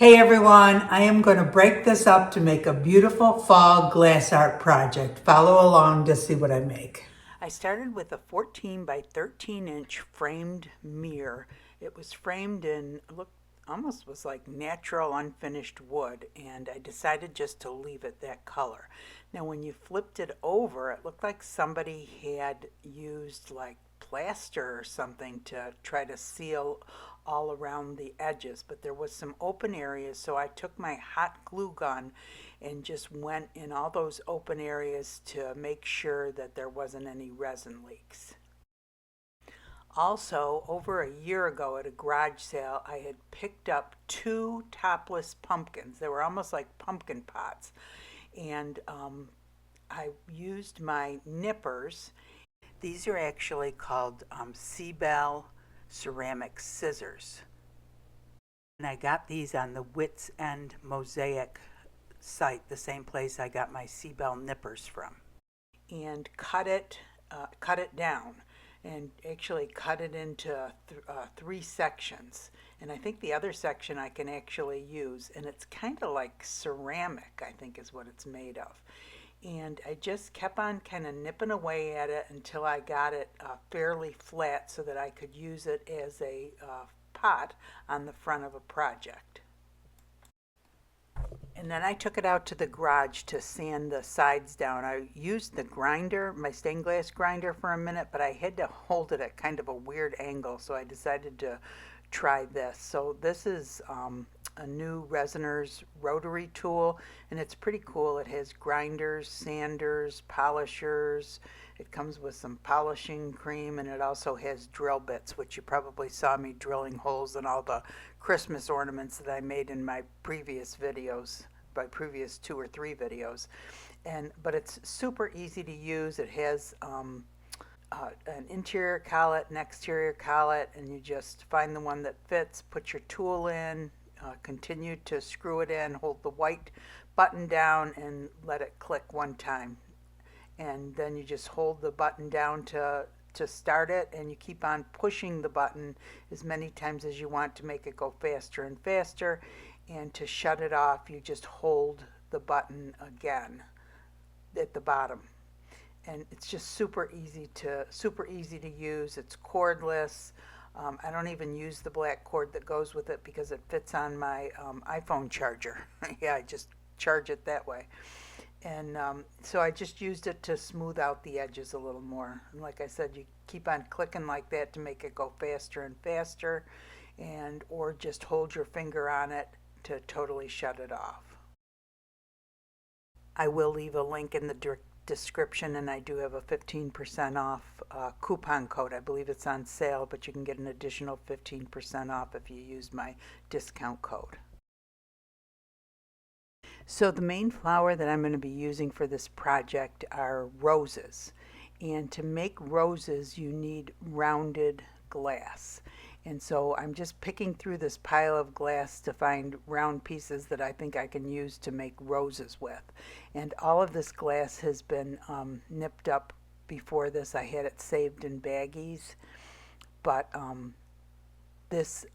Hey everyone, I am going to break this up to make a beautiful fall glass art project. Follow along to see what I make. I started with a 14 by 13 inch framed mirror. It was framed in, almost was like natural unfinished wood, and I decided just to leave it that color. Now when you flipped it over, it looked like somebody had used like plaster or something to try to seal all around the edges, but there was some open areas, so I took my hot glue gun and just went in all those open areas to make sure that there wasn't any resin leaks. Also, over a year ago at a garage sale, I had picked up two topless pumpkins. They were almost like pumpkin pots, and I used my nippers. These are actually called Seabell ceramic scissors. And I got these on the Wits End Mosaic site, the same place I got my Seabell nippers from. And cut it down, and actually cut it into three sections. And I think the other section I can actually use, and it's kind of like ceramic, I think is what it's made of. And I just kept on kind of nipping away at it until I got it fairly flat so that I could use it as a pot on the front of a project. And then I took it out to the garage to sand the sides down. I used the grinder, my stained glass grinder, for a minute, but I had to hold it at kind of a weird angle, so I decided to try this. So this is a new Resiner's rotary tool, and it's pretty cool. It has grinders, sanders, polishers. It comes with some polishing cream, and it also has drill bits, which you probably saw me drilling holes in all the Christmas ornaments that I made in my previous videos, my previous 2 or 3 videos. But it's super easy to use. It has an interior collet, an exterior collet, and you just find the one that fits, put your tool in, continue to screw it in, hold the white button down and let it click one time. And then you just hold the button down to start it, and you keep on pushing the button as many times as you want to make it go faster and faster. And to shut it off, you just hold the button again at the bottom. And it's just super easy to use. It's cordless. I don't even use the black cord that goes with it because it fits on my iPhone charger. Yeah, I just charge it that way. And so I just used it to smooth out the edges a little more. And like I said, you keep on clicking like that to make it go faster and faster, or just hold your finger on it to totally shut it off. I will leave a link in the description, and I do have a 15% off coupon code. I believe it's on sale, but you can get an additional 15% off if you use my discount code. So the main flower that I'm going to be using for this project are roses. And to make roses, you need rounded glass. And so I'm just picking through this pile of glass to find round pieces that I think I can use to make roses with. And all of this glass has been nipped up before this. I had it saved in baggies. But this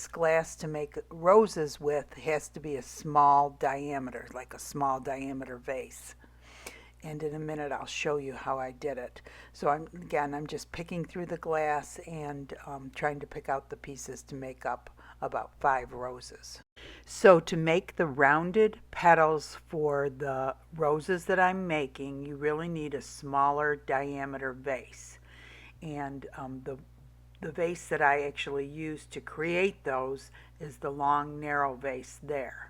glass to make roses with has to be a small diameter, like a small diameter vase. And in a minute I'll show you how I did it. So I'm just picking through the glass and trying to pick out the pieces to make up about 5 roses. So to make the rounded petals for the roses that I'm making, you really need a smaller diameter vase. And the vase that I actually used to create those is the long narrow vase there.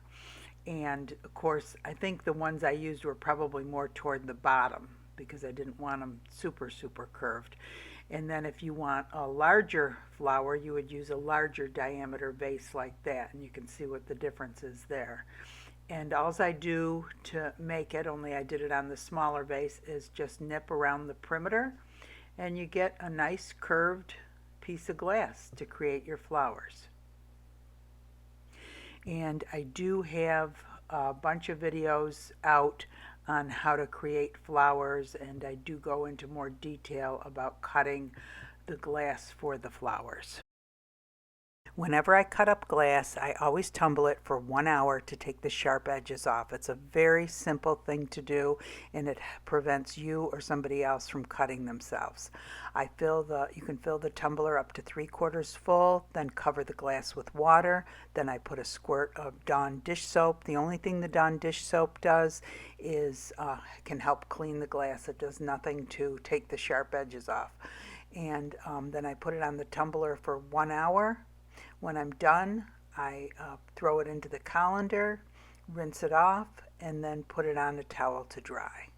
And of course, I think the ones I used were probably more toward the bottom because I didn't want them super curved. And then if you want a larger flower, you would use a larger diameter vase like that, and you can see what the difference is there. And all I do to make it, only I did it on the smaller vase, is just nip around the perimeter, and you get a nice curved piece of glass to create your flowers. And I do have a bunch of videos out on how to create flowers, and I do go into more detail about cutting the glass for the flowers. Whenever I cut up glass, I always tumble it for 1 hour to take the sharp edges off. It's a very simple thing to do, and it prevents you or somebody else from cutting themselves. You can fill the tumbler up to 3/4 full, then cover the glass with water. Then I put a squirt of Dawn dish soap. The only thing the Dawn dish soap does is can help clean the glass. It does nothing to take the sharp edges off. And then I put it on the tumbler for 1 hour. When I'm done, I throw it into the colander, rinse it off, and then put it on a towel to dry.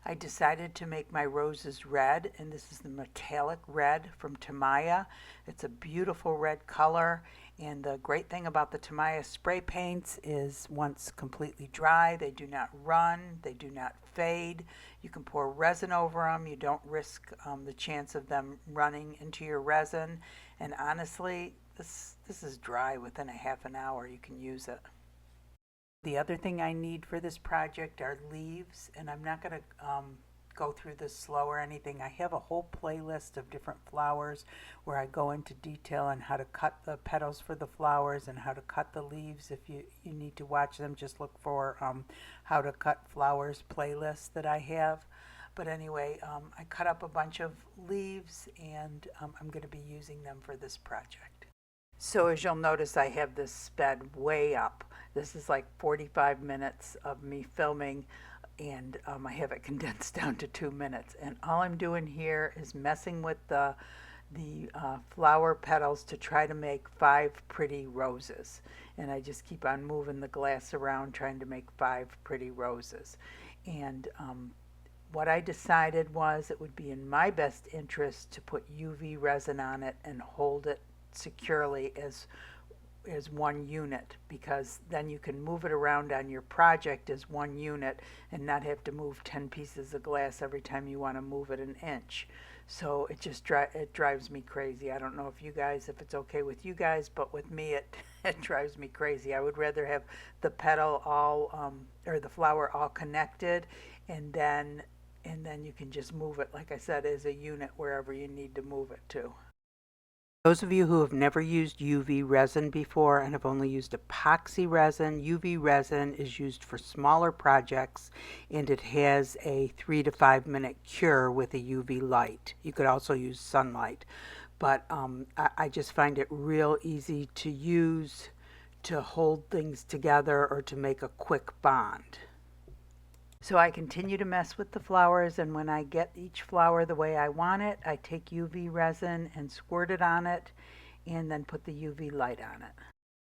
I decided to make my roses red, and this is the metallic red from Tamaya. It's a beautiful red color, and the great thing about the Tamaya spray paints is once completely dry, they do not run, they do not fade. You can pour resin over them. You don't risk the chance of them running into your resin. And honestly, this is dry within a half an hour. You can use it. The other thing I need for this project are leaves, and I'm not going to go through this slow or anything. I have a whole playlist of different flowers where I go into detail on how to cut the petals for the flowers and how to cut the leaves. If you need to watch them, just look for how to cut flowers playlist that I have. But anyway, I cut up a bunch of leaves, and I'm going to be using them for this project. So as you'll notice, I have this sped way up. This is like 45 minutes of me filming, and I have it condensed down to 2 minutes. And all I'm doing here is messing with the flower petals to try to make 5 pretty roses. And I just keep on moving the glass around trying to make 5 pretty roses. And what I decided was it would be in my best interest to put UV resin on it and hold it securely as one unit, because then you can move it around on your project as one unit and not have to move 10 pieces of glass every time you want to move it an inch. So it just it drives me crazy. I don't know if it's okay with you guys, but with me it drives me crazy. I would rather have the petal all or the flower all connected, and then you can just move it, like I said, as a unit wherever you need to move it to. Those of you who have never used UV resin before and have only used epoxy resin, UV resin is used for smaller projects, and it has a 3 to 5 minute cure with a UV light. You could also use sunlight, but I just find it real easy to use to hold things together or to make a quick bond. So I continue to mess with the flowers, and when I get each flower the way I want it, I take UV resin and squirt it on it and then put the UV light on it.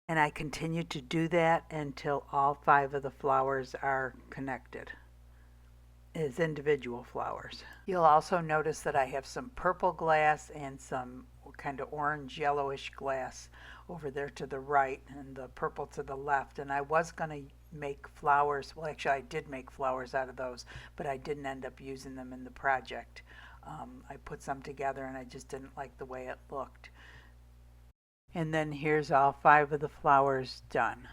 And I continue to do that until all 5 of the flowers are connected as individual flowers. You'll also notice that I have some purple glass and some kind of orange yellowish glass over there to the right and the purple to the left. And I was going to make flowers. Well, actually, I did make flowers out of those, but I didn't end up using them in the project. I put some together and I just didn't like the way it looked. And then here's all 5 of the flowers done.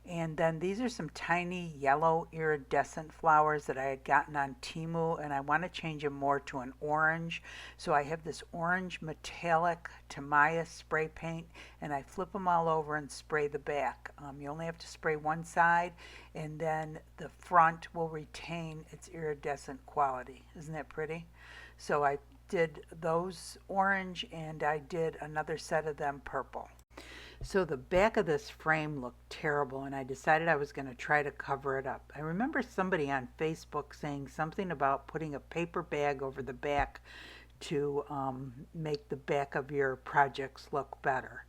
And then these are some tiny yellow iridescent flowers that I had gotten on Temu, and I want to change them more to an orange. So I have this orange metallic Tamaya spray paint, and I flip them all over and spray the back. You only have to spray one side, and then the front will retain its iridescent quality. Isn't that pretty? So I did those orange, and I did another set of them purple. So the back of this frame looked terrible, and I decided I was going to try to cover it up. I remember somebody on Facebook saying something about putting a paper bag over the back to make the back of your projects look better.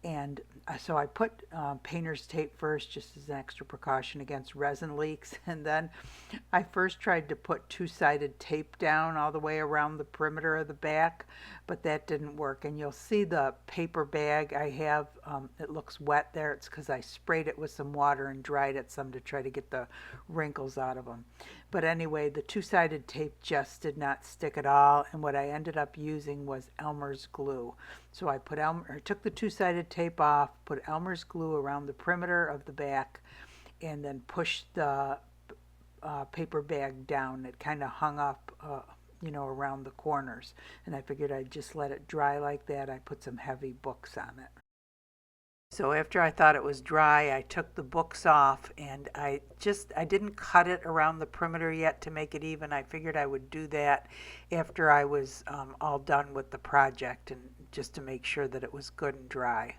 And so I put painter's tape first, just as an extra precaution against resin leaks. And then I first tried to put two-sided tape down all the way around the perimeter of the back, but that didn't work. And you'll see the paper bag I have, it looks wet there. It's because I sprayed it with some water and dried it some to try to get the wrinkles out of them. But anyway, the two-sided tape just did not stick at all, and what I ended up using was Elmer's glue. So I took the two-sided tape off, put Elmer's glue around the perimeter of the back, and then pushed the paper bag down. It kind of hung up around the corners. And I figured I'd just let it dry like that. I put some heavy books on it. So after I thought it was dry, I took the books off, and I didn't cut it around the perimeter yet to make it even. I figured I would do that after I was all done with the project, and just to make sure that it was good and dry.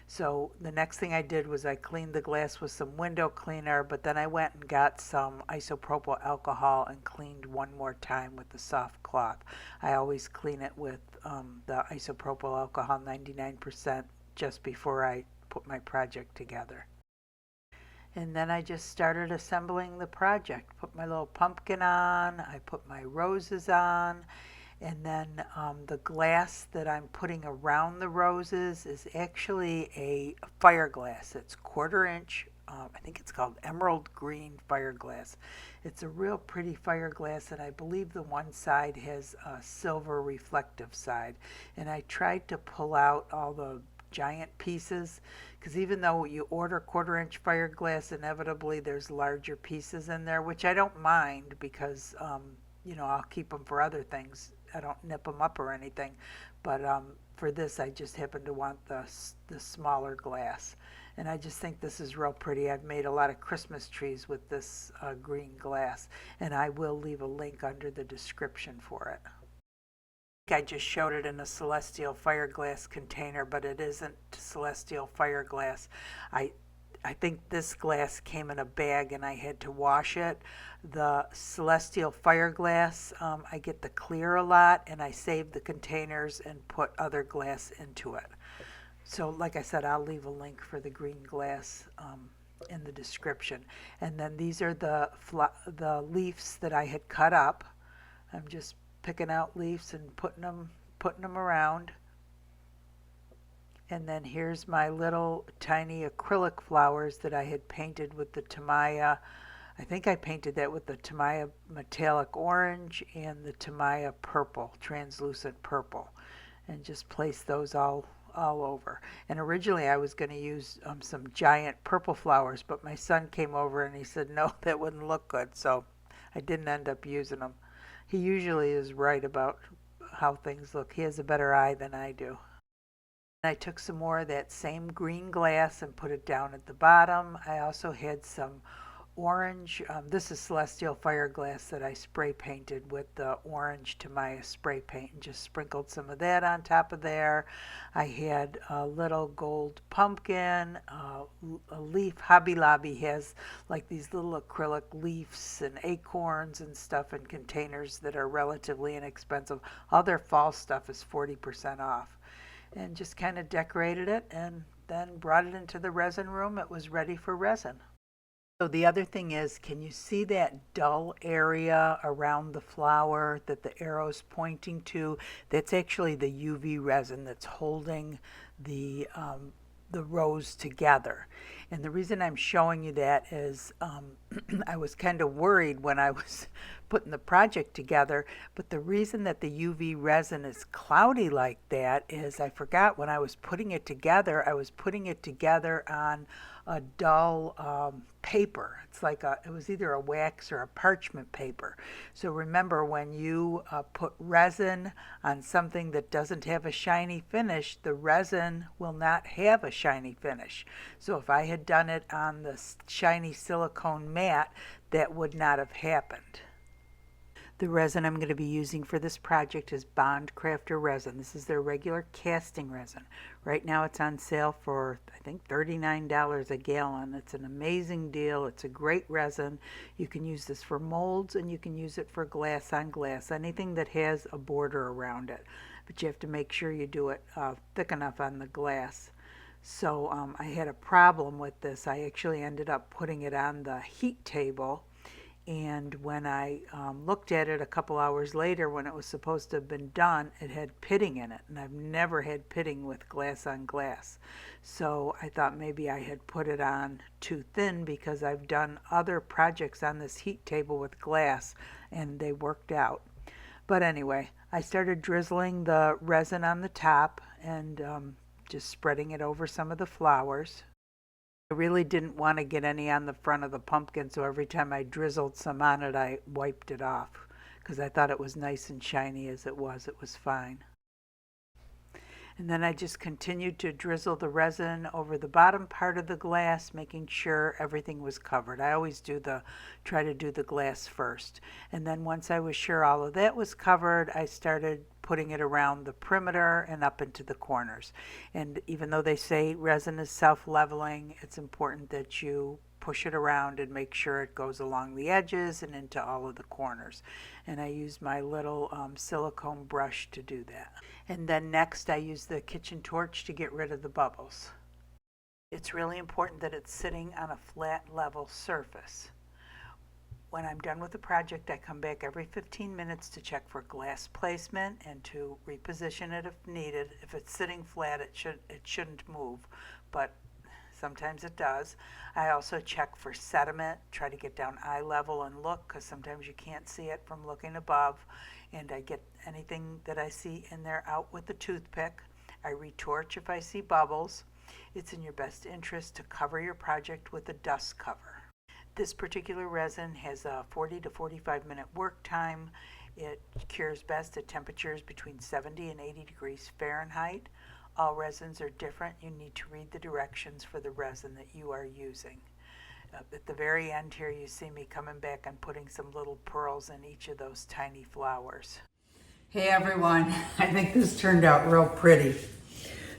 So the next thing I did was I cleaned the glass with some window cleaner, but then I went and got some isopropyl alcohol and cleaned one more time with the soft cloth. I always clean it with the isopropyl alcohol 99% just before I put my project together. And then I just started assembling the project. Put my little pumpkin on, I put my roses on, and then the glass that I'm putting around the roses is actually a fire glass. It's 1/4 inch. I think it's called emerald green fire glass. It's a real pretty fire glass, and I believe the one side has a silver reflective side. And I tried to pull out all the giant pieces, because even though you order 1/4 inch fire glass, inevitably there's larger pieces in there, which I don't mind, because I'll keep them for other things. I don't nip them up or anything, but for this I just happen to want the smaller glass, and I just think this is real pretty. I've made a lot of Christmas trees with this green glass, and I will leave a link under the description for it. I just showed it in a Celestial fire glass container, but it isn't Celestial fire glass. I think this glass came in a bag and I had to wash it. The Celestial fire glass, I get the clear a lot, and I save the containers and put other glass into it. So like I said, I'll leave a link for the green glass in the description. And then these are the leaves that I had cut up. I'm just picking out leaves and putting them around. And then here's my little tiny acrylic flowers that I had painted with the Tamaya. I think I painted that with the Tamaya metallic orange and the Tamaya purple, translucent purple, and just place those all over. And originally I was going to use some giant purple flowers, but my son came over and he said no, that wouldn't look good, so I didn't end up using them. He usually is right about how things look. He has a better eye than I do. I took some more of that same green glass and put it down at the bottom. I also had some orange. This is Celestial fire glass that I spray painted with the orange Tamaya spray paint, and just sprinkled some of that on top of there. I had a little gold pumpkin, a leaf. Hobby Lobby has like these little acrylic leaves and acorns and stuff in containers that are relatively inexpensive. All their fall stuff is 40% off. And just kind of decorated it and then brought it into the resin room. It was ready for resin. So the other thing is, can you see that dull area around the flower that the arrow's pointing to? That's actually the UV resin that's holding the rose together. And the reason I'm showing you that is I was kind of worried when I was putting the project together, but the reason that the UV resin is cloudy like that is I forgot when I was putting it together, I was putting it together on a dull paper. It's like it was either a wax or a parchment paper. So remember, when you put resin on something that doesn't have a shiny finish, the resin will not have a shiny finish. So if I had done it on the shiny silicone mat, that would not have happened. The resin I'm going to be using for this project is Bond Crafter resin. This is their regular casting resin. Right now it's on sale for, I think, $39 a gallon. It's an amazing deal. It's a great resin. You can use this for molds, and you can use it for glass on glass, anything that has a border around it. But you have to make sure you do it thick enough on the glass. So I had a problem with this. I actually ended up putting it on the heat table, and when I looked at it a couple hours later, when it was supposed to have been done, it had pitting in it, and I've never had pitting with glass on glass. So I thought maybe I had put it on too thin, because I've done other projects on this heat table with glass and they worked out. But anyway, I started drizzling the resin on the top and just spreading it over some of the flowers. I really didn't want to get any on the front of the pumpkin, so every time I drizzled some on it, I wiped it off, because I thought it was nice and shiny as it was. It was fine. And then I just continued to drizzle the resin over the bottom part of the glass, making sure everything was covered. I always try to do the glass first. And then once I was sure all of that was covered, I started putting it around the perimeter and up into the corners. And even though they say resin is self-leveling, it's important that you push it around and make sure it goes along the edges and into all of the corners. And I use my little silicone brush to do that. And then next I use the kitchen torch to get rid of the bubbles. It's really important that it's sitting on a flat, level surface. When I'm done with the project, I come back every 15 minutes to check for glass placement and to reposition it if needed. If it's sitting flat, it shouldn't move, but sometimes it does. I also check for sediment, try to get down eye level and look, because sometimes you can't see it from looking above. And I get anything that I see in there out with a toothpick. I retorch if I see bubbles. It's in your best interest to cover your project with a dust cover. This particular resin has a 40 to 45 minute work time. It cures best at temperatures between 70 and 80 degrees Fahrenheit. All resins are different. You need to read the directions for the resin that you are using. At the very end here, you see me coming back and putting some little pearls in each of those tiny flowers. Hey everyone, I think this turned out real pretty.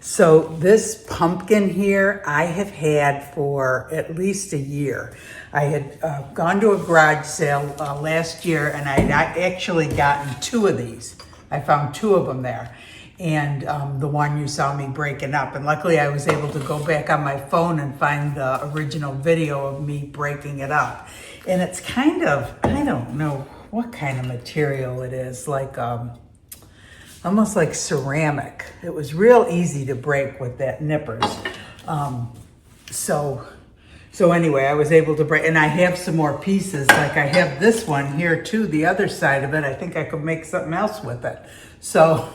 So this pumpkin here, I have had for at least a year. I had gone to a garage sale last year, and I had actually gotten two of these. I found two of them there. And the one you saw me breaking up. And luckily I was able to go back on my phone and find the original video of me breaking it up. And it's kind of, I don't know what kind of material it is, like almost like ceramic. It was real easy to break with that nippers. So anyway, I was able to break, and I have some more pieces. Like I have this one here too, the other side of it. I think I could make something else with it. So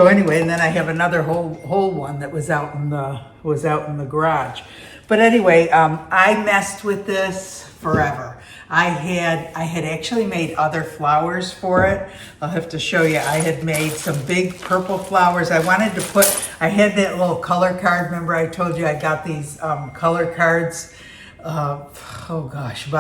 anyway, and then I have another whole one that was out in the garage. But anyway, I messed with this forever. I had actually made other flowers for it. I'll have to show you. I had made some big purple flowers. I had that little color card. Remember I told you I got these color cards, about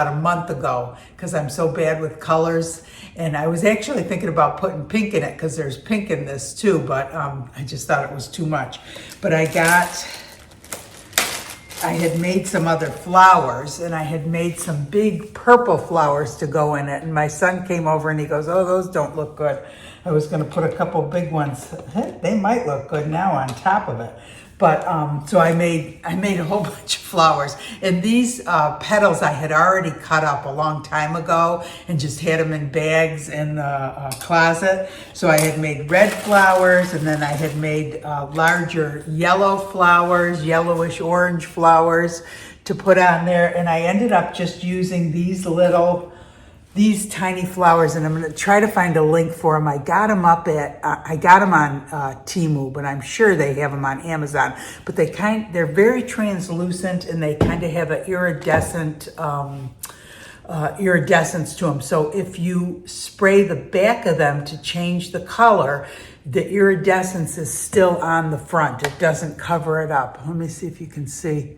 a month ago, because I'm so bad with colors. And I was actually thinking about putting pink in it, because there's pink in this too, but I just thought it was too much. But I had made some other flowers, and I had made some big purple flowers to go in it. And my son came over and he goes, "Oh, those don't look good." I was going to put a couple big ones. They might look good now on top of it. But so I made a whole bunch of flowers, and these petals I had already cut up a long time ago and just had them in bags in the closet. So I had made red flowers, and then I had made larger yellow flowers, yellowish orange flowers to put on there. And I ended up just using these tiny flowers, and I'm going to try to find a link for them. I got them on Temu, but I'm sure they have them on Amazon. But they're very translucent, and they kind of have an iridescence to them. So if you spray the back of them to change the color, the iridescence is still on the front. It doesn't cover it up. Let me see if you can see.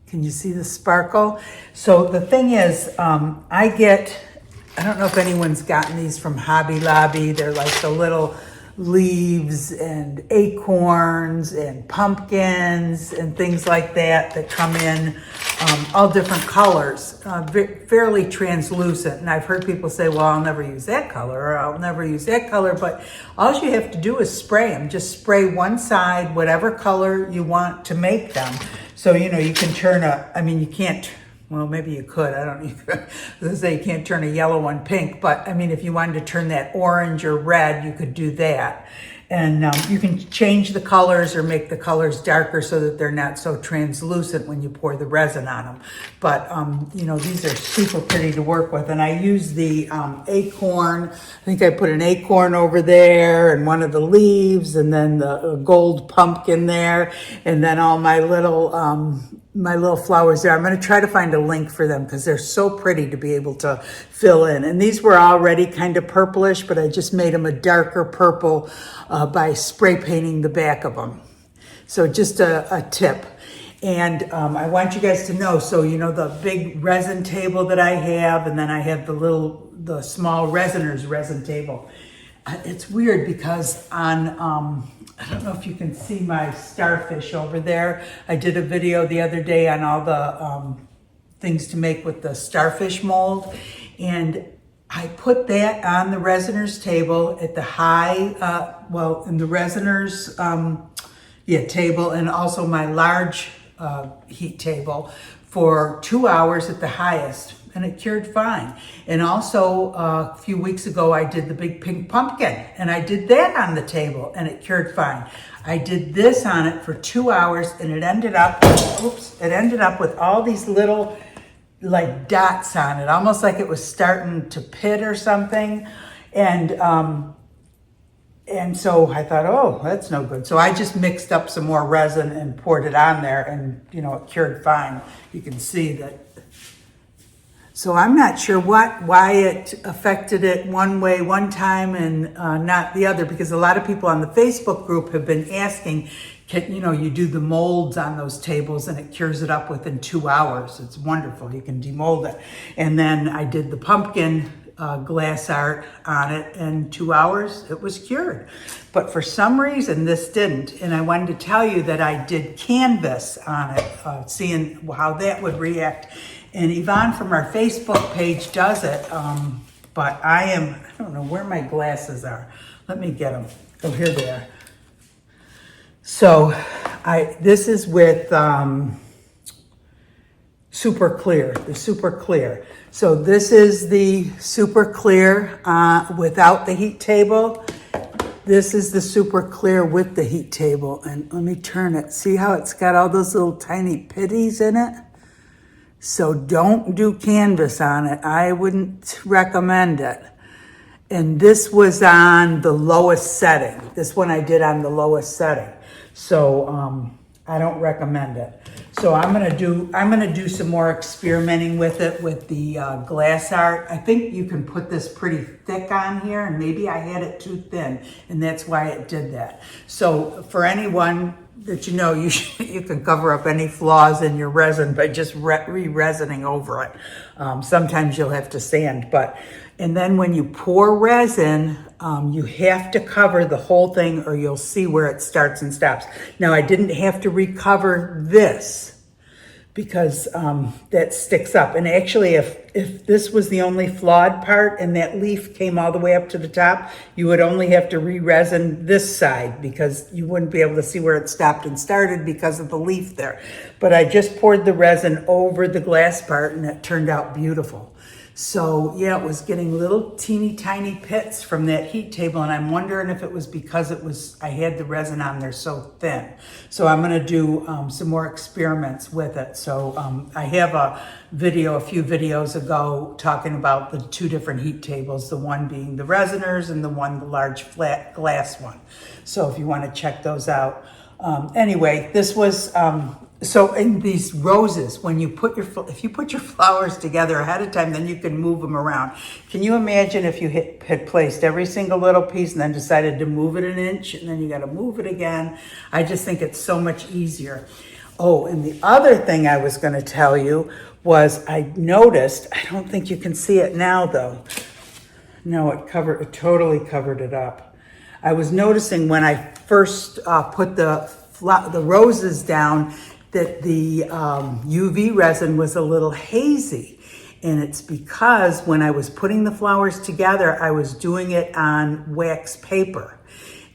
Can you see the sparkle? So the thing is, I don't know if anyone's gotten these from Hobby Lobby. They're like the little leaves and acorns and pumpkins and things like that come in all different colors, fairly translucent. And I've heard people say, well, I'll never use that color, or I'll never use that color. But all you have to do is spray them. Just spray one side, whatever color you want to make them. So, you can you can't, well, maybe you could. I don't know. Let's say you can't turn a yellow one pink, but if you wanted to turn that orange or red, you could do that. And you can change the colors or make the colors darker so that they're not so translucent when you pour the resin on them. But, these are super pretty to work with. And I use the acorn. I think I put an acorn over there and one of the leaves, and then the gold pumpkin there. And then all my little my little flowers there. I'm going to try to find a link for them because they're so pretty to be able to fill in. And these were already kind of purplish, but I just made them a darker purple by spray painting the back of them. So just a tip. And I want you guys to know, so you know the big resin table that I have, and then I have the small resiners resin table. It's weird because on, I don't know if you can see my starfish over there. I did a video the other day on all the things to make with the starfish mold. And I put that on the resiners table at the high, in the resiners table, and also my large heat table for 2 hours at the highest, and it cured fine. And also a few weeks ago I did the big pink pumpkin, and I did that on the table, and it cured fine. I did this on it for 2 hours, and it ended up with all these little like dots on it, almost like it was starting to pit or something. And so I thought, oh, that's no good. So I just mixed up some more resin and poured it on there, and it cured fine. You can see that. So I'm not sure why it affected it one way one time and not the other, because a lot of people on the Facebook group have been asking, you do the molds on those tables and it cures it up within 2 hours. It's wonderful. You can demold it. And then I did the pumpkin glass art on it, in 2 hours it was cured. But for some reason this didn't, and I wanted to tell you that I did canvas on it, seeing how that would react. And Yvonne from our Facebook page does it, but I don't know where my glasses are. Let me get them. Oh, here they are. So this is with Super Clear, the Super Clear. So this is the Super Clear without the heat table. This is the Super Clear with the heat table. And let me turn it. See how it's got all those little tiny pitties in it? So don't do canvas on it. I wouldn't recommend it. And this was on the lowest setting. This one I did on the lowest setting. So I don't recommend it. So I'm gonna do some more experimenting with it with the glass art. I think you can put this pretty thick on here, and maybe I had it too thin, and that's why it did that. So for anyone that you can cover up any flaws in your resin by just re-resining over it. Sometimes you'll have to sand, and then when you pour resin, you have to cover the whole thing or you'll see where it starts and stops. Now, I didn't have to recover this because that sticks up. And actually, if this was the only flawed part and that leaf came all the way up to the top, you would only have to re-resin this side because you wouldn't be able to see where it stopped and started because of the leaf there. But I just poured the resin over the glass part and it turned out beautiful. So yeah, it was getting little teeny tiny pits from that heat table, and I'm wondering if it was because I had the resin on there so thin. So I'm gonna do some more experiments with it. So I have a few videos ago talking about the two different heat tables, the one being the resiners and the large flat glass one. So if you wanna check those out. Anyway, this was, so in these roses, if you put your flowers together ahead of time, then you can move them around. Can you imagine if you had placed every single little piece and then decided to move it an inch and then you got to move it again? I just think it's so much easier. Oh, and the other thing I was going to tell you was I noticed, I don't think you can see it now though. No, it totally covered it up. I was noticing when I first put the roses down that the UV resin was a little hazy. And it's because when I was putting the flowers together, I was doing it on wax paper.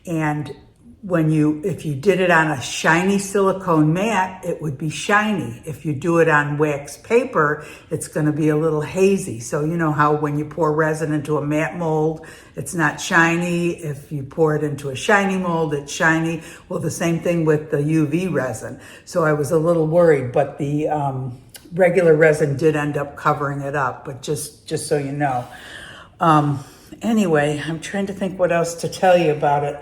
And if you did it on a shiny silicone mat, it would be shiny. If you do it on wax paper, it's gonna be a little hazy. So you know how when you pour resin into a matte mold, it's not shiny. If you pour it into a shiny mold, it's shiny. Well, the same thing with the UV resin. So I was a little worried, but the regular resin did end up covering it up, but just so you know. Anyway, I'm trying to think what else to tell you about it.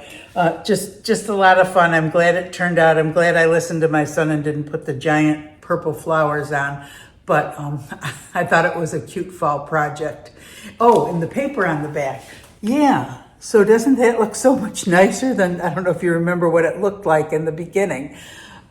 Just a lot of fun. I'm glad it turned out. I'm glad I listened to my son and didn't put the giant purple flowers on. But I thought it was a cute fall project. Oh, and the paper on the back. Yeah. So doesn't that look so much nicer than, I don't know if you remember what it looked like in the beginning,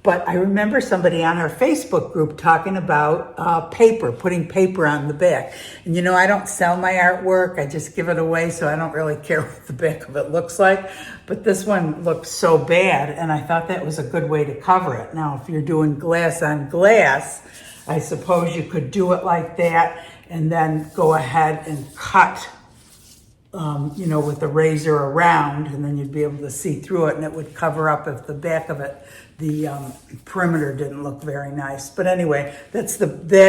but I remember somebody on our Facebook group talking about paper, putting paper on the back. And you know, I don't sell my artwork, I just give it away, so I don't really care what the back of it looks like. But this one looked so bad, and I thought that was a good way to cover it. Now, if you're doing glass on glass, I suppose you could do it like that and then go ahead and cut you know, with the razor around, and then you'd be able to see through it, and it would cover up if the back of it, the perimeter didn't look very nice. But anyway, that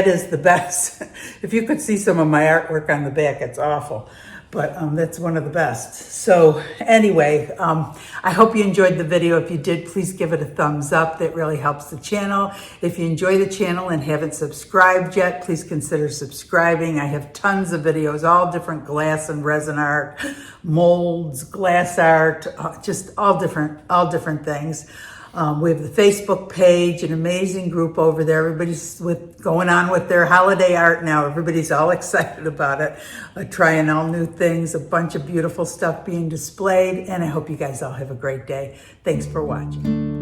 is the best. If you could see some of my artwork on the back, it's awful. But that's one of the best. So anyway, I hope you enjoyed the video. If you did, please give it a thumbs up. That really helps the channel. If you enjoy the channel and haven't subscribed yet, please consider subscribing. I have tons of videos, all different glass and resin art, molds, glass art, just all different things. We have the Facebook page, an amazing group over there. Everybody's going on with their holiday art now. Everybody's all excited about it, trying all new things, a bunch of beautiful stuff being displayed, and I hope you guys all have a great day. Thanks for watching.